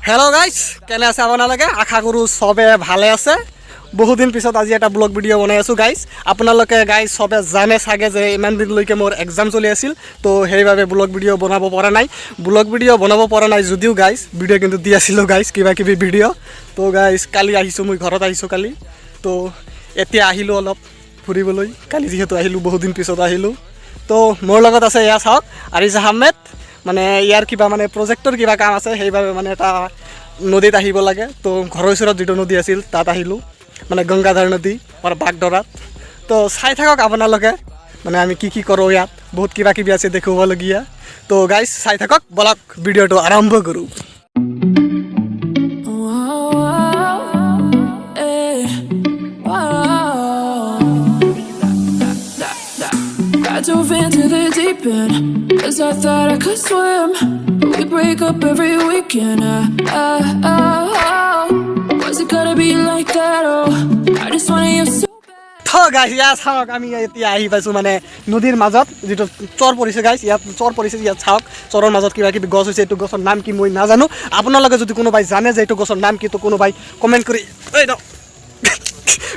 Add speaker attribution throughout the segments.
Speaker 1: Hello' guys, কেনে আছে আপোনালোকে? আশা কৰোঁ চবে ভালে আছে। বহুদিন পিছত আজি এটা ব্লগ ভিডিঅ' বনাই আছোঁ গাইজ। আপোনালোকে গাইজ চবে জানে চাগে যে ইমান দিনলৈকে মোৰ এক্সাম চলি আছিল, তো সেইবাবে ব্লগ ভিডিঅ' বনাব পৰা নাই। ব্লগ ভিডিঅ' বনাব পৰা নাই যদিও গাইজ ভিডিঅ' কিন্তু দি আছিলোঁ গাইজ, কিবা কিবি ভিডিঅ'। তো গাইজ কালি আহিছোঁ, মই ঘৰত আহিছোঁ কালি। তো এতিয়া আহিলোঁ অলপ ফুৰিবলৈ, কালি যিহেতু আহিলোঁ, বহুদিন পিছত আহিলোঁ। তো মোৰ লগত আছে এয়া চাওক আৰিজ আহমেদ, মানে ইয়াৰ কিবা মানে প্ৰজেক্টৰ কিবা কাম আছে, সেইবাবে মানে এটা নদীত আহিব লাগে। তো ঘৰৰ ওচৰত যিটো নদী আছিল তাত আহিলোঁ, মানে গংগাধাৰ নদী আৰু বাগডৰাত। তো চাই থাকক আপোনালোকে, মানে আমি কি কৰোঁ ইয়াত, বহুত কিবা কিবি আছে দেখুৱাবলগীয়া। তো গাইজ চাই থাকক, বলক ভিডিঅ'টো আৰম্ভ কৰোঁ।
Speaker 2: I dove into the deep end, 'cause I thought I could swim, but we break up every weekend. Was it gonna be like that? Oh, I just wanted you so bad.
Speaker 1: তো guys ইয়াত চাওক, আমি এতিয়া আহি পাইছোঁ মানে নদীৰ মাজত, যিটো চৰ পৰিছে গাইজ, ইয়াত চৰ পৰিছে। ইয়াত চাওক চৰৰ মাজত কিবা কিবি গছ হৈছে। এইটো গছৰ নাম কি মই নাজানো, আপোনালোকে যদি কোনোবাই জানে যে এইটো গছৰ নাম কি, তো কোনোবাই কমেণ্ট কৰি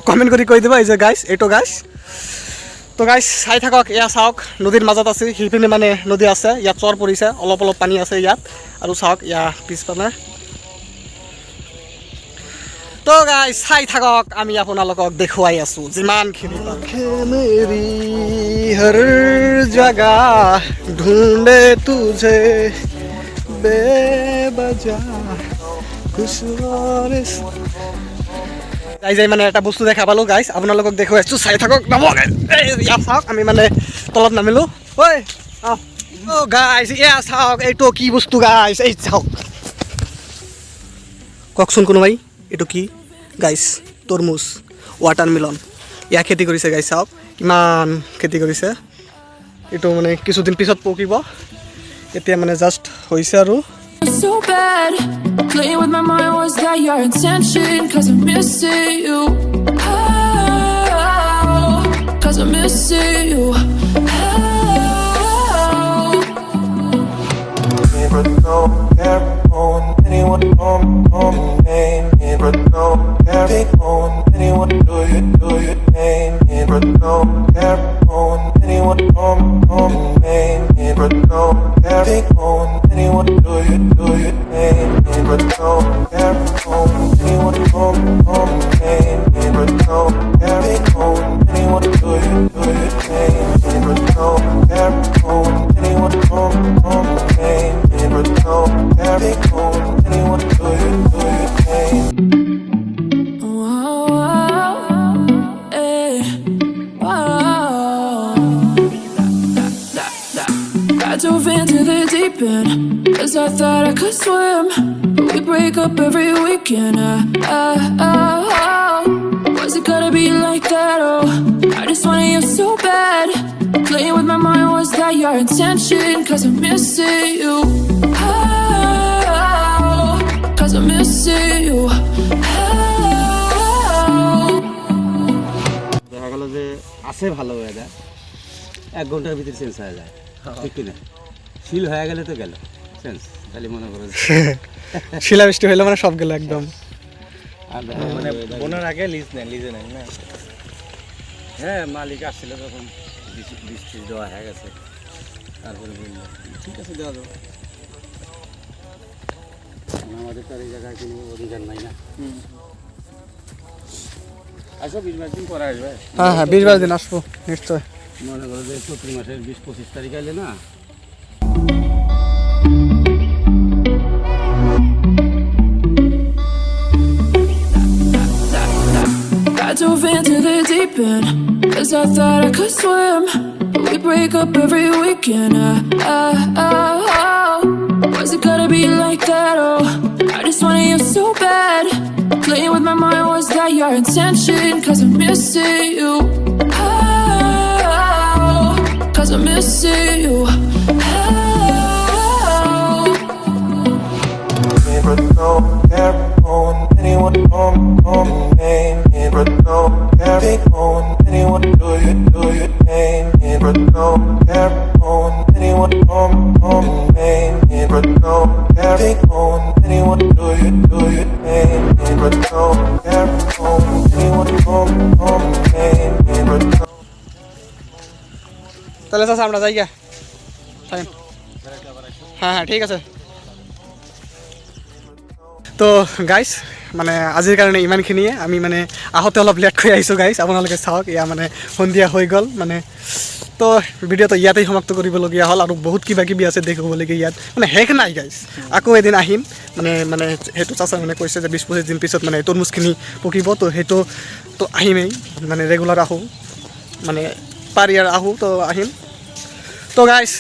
Speaker 1: কমেণ্ট কৰি কৈ দিব এই যে গাইজ এইটো গাইজ। তো গাইজ চাই থাকক, এয়া চাওক নদীৰ মাজত আছে, সেইপিনে মানে নদী আছে, ইয়াত চৰ পৰিছে, অলপ অলপ পানী আছে ইয়াত। আৰু চাওক ইয়া পিছপানে। তো গাইজ চাই থাকক, আমি আপোনালোকক দেখুৱাই আছোঁ যিমানখিনি। মেৰি হৰ জগা ঢুঁড়ে তুঝে বেবজা খুশৰ। গাইজ মানে এটা বস্তু দেখা পালোঁ গাইজ, আপোনালোকক দেখুৱাই আছোঁ, চাই থাকক। ইয়াত চাওক আমি মানে তলত নামিলোঁ। ঐ অ' গাইজ এয়া চাওক, এইটো কি বস্তু গাইজ, এই চাওক। কওকচোন কোনোবাই এইটো কি গাইজ? তৰমুজ, ৱাটাৰমেলন, ইয়াৰ খেতি কৰিছে গাইজ। চাওক ইমান খেতি কৰিছে। এইটো মানে কিছুদিন পিছত পকিব, এতিয়া মানে জাষ্ট হৈছে আৰু।
Speaker 2: So bad, playing with my mind, was that your intention? 'Cause I'm missing you. Oh, 'cause I'm missing you. I dove into the deep end, 'cause I thought I could swim, but we break up every weekend. Was it gonna be like that? Oh, I just wanted you so bad, playing with my mind, was that your intention? 'Cause I'm missing you. Oh, 'cause I'm missing you.
Speaker 3: দেখা গেল যে আছে ভালো weather, 1 ঘন্টার ভিতরে change হয়ে যায়, ঠিক কিনা? শিল হয়ে গেলে তো গেল চেঞ্জ, খালি মনে করো
Speaker 1: শিলাবৃষ্টি হইলে মানে সব গেল একদম।
Speaker 4: মানে বোনার আগে লিজে নেন না?
Speaker 3: হ্যাঁ, মালিক আসছিল তখন বৃষ্টি দেওয়া হয়ে গেছে, তারপরে বললো ঠিক আছে দেওয়া যাবে। আমাদের তো আর এই জায়গায় কোনো অধিকার নাই না। আসো 20-22 দিন পরে আসবে।
Speaker 1: হ্যাঁ হ্যাঁ, 20-22 দিন আসবো নিশ্চয়।
Speaker 3: মনে করো যে চৈত্র মাসের 20-25 তারিখ আইলে না।
Speaker 2: I dove into the deep end, 'cause I thought I could swim, but we break up every weekend. Was it gonna be like that? Oh, I just wanted you so bad, playing with my mind, was that your intention? 'Cause I'm missing you. Oh, 'cause I'm missing you. Anyone on, anyone on,
Speaker 5: don't carry on anyone do you name but don't carry on anyone on name but
Speaker 1: তাহলে চাচা আমরা যাই গা থাকেন হ্যাঁ হ্যাঁ ঠিক আছে তো গাইজ মানে আজিৰ কাৰণে ইমানখিনিয়ে আমি মানে আহোঁতে অলপ লেট কৰি আহিছোঁ গাইজ আপোনালোকে চাওক এয়া মানে সন্ধিয়া হৈ গ'ল মানে তো ভিডিঅ'টো ইয়াতেই সমাপ্ত কৰিবলগীয়া হ'ল আৰু বহুত কিবা কিবি আছে দেখিবলগীয়া ইয়াত মানে শেষ নাই গাইজ আকৌ এদিন আহিম মানে সেইটো চাচা মানে কৈছে যে 20-25 দিন পিছত মানে তৰমুজখিনি পকিব তো সেইটো তো আহিমেই মানে ৰেগুলাৰ আহোঁ মানে পাৰ ইয়াৰ আহোঁ তো আহিম তো গাইজ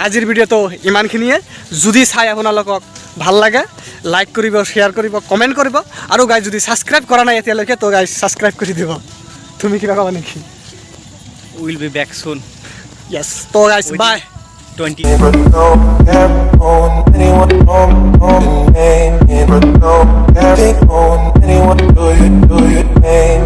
Speaker 1: আজিৰ ভিডিঅ'টো ইমানখিনিয়ে যদি চাই আপোনালোকক ভাল লাগে লাইক কৰিব শ্বেয়াৰ কৰিব কমেণ্ট কৰিব আৰু গাইজ যদি ছাবস্ক্ৰাইব কৰা নাই এতিয়ালৈকে তো গাইজ ছাবস্ক্ৰাইব কৰি দিব তুমি কিবা ক'বা নেকি
Speaker 4: উইল বি বেক সুন
Speaker 1: য়েছ তো guys bye
Speaker 4: 20
Speaker 5: but don't carry on anyone on name but don't carry on anyone do you name